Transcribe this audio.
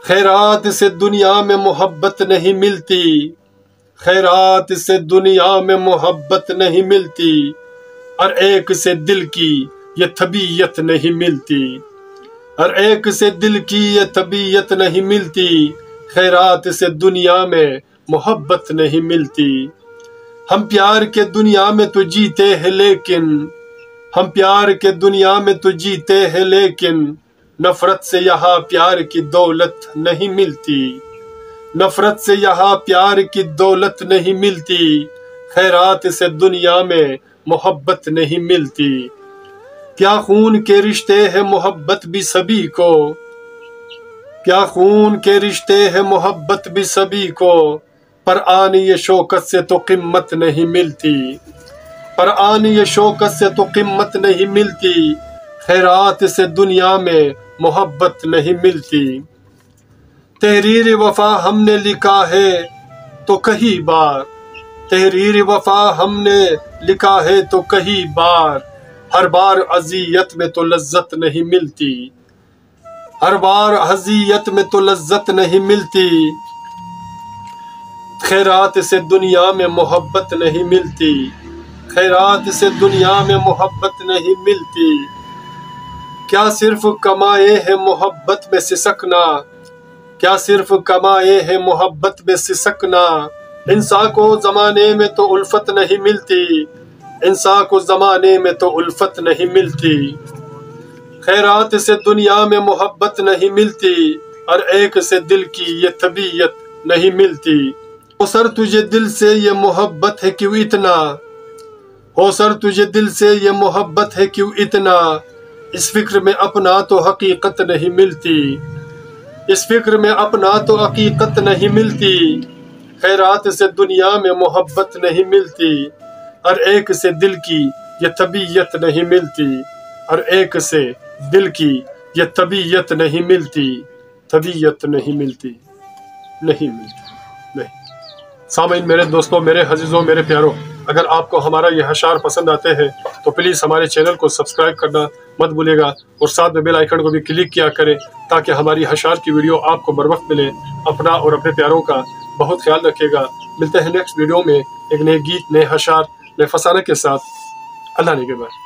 خیرات سے دنیا میں محبت نہیں ملتی، خیرات سے دنیا میں محبت نہیں ملتی، ہر ایک سے دل کی یہ طبیعت نہیں ملتی، ہر ایک سے دل کی یہ طبیعت نہیں ملتی، خیرات سے دنیا میں محبت نہیں ملتی۔ ہم پیار کے دنیا میں تو جیتے ہیں لیکن، ہم پیار کے دنیا میں تو جیتے ہیں لیکن، نفرت سے یہاں پیار کی دولت نہیں ملتی، نفرت سے یہاں پیار کی دولت نہیں ملتی، خیرات سے دنیا میں محبت نہیں ملتی۔ کیا خون کے رشتے ہیں محبت بھی سبھی کو، کیا خون کے رشتے ہیں محبت بھی سبھی کو، پر آن یہ شوکت سے تو قیمت نہیں ملتی، پر آن یہ شوکت سے تو قیمت نہیں ملتی، خیرات سے دنیا میں محبت نہیں ملتی۔ تحریر وفا ہم نے لکھا ہے تو کئی بار، تحریر وفا ہم نے لکھا ہے تو کئی بار، ہر بار اذیت میں تو لذت نہیں ملتی، ہر بار اذیت میں تو لذت نہیں ملتی، خیرات سے دنیا میں محبت نہیں ملتی، خیرات سے دنیا میں محبت نہیں ملتی۔ کیا صرف کمائے ہیں محبت میں سسکنا، کیا صرف کمائے ہیں محبت میں سسکنا، انسان کو زمانے میں تو الفت نہیں ملتی، انسان کو زمانے میں تو الفت نہیں ملتی، خیرات سے دنیا میں محبت نہیں ملتی، ہر ایک سے دل کی یہ طبیعت نہیں ملتی۔ ہو سر تجھے دل سے یہ محبت ہے کیوں اتنا، ہو سر تجھے دل سے یہ محبت ہے کیوں اتنا، اس فکر میں اپنا تو حقیقت نہیں ملتی، اس فکر میں اپنا تو حقیقت نہیں ملتی، خیرات سے دنیا میں محبت نہیں ملتی، ہر ایک سے دل کی یہ طبیعت نہیں ملتی، ہر ایک سے دل کی یہ طبیعت نہیں ملتی، طبیعت نہیں ملتی، نہیں ملتی، نہیں۔ سامعین، میرے دوستوں، میرے عزیزوں، میرے پیاروں، اگر آپ کو ہمارا یہ اشعار پسند آتے ہیں تو پلیز ہمارے چینل کو سبسکرائب کرنا مت بھولیے گا، اور ساتھ میں بیل آئیکن کو بھی کلک کیا کریں تاکہ ہماری اشعار کی ویڈیو آپ کو بر وقت ملے۔ اپنا اور اپنے پیاروں کا بہت خیال رکھیے گا۔ ملتے ہیں نیکسٹ ویڈیو میں ایک نئے گیت، نئے اشعار، نئے فسانہ کے ساتھ۔ اللہ نگہبان۔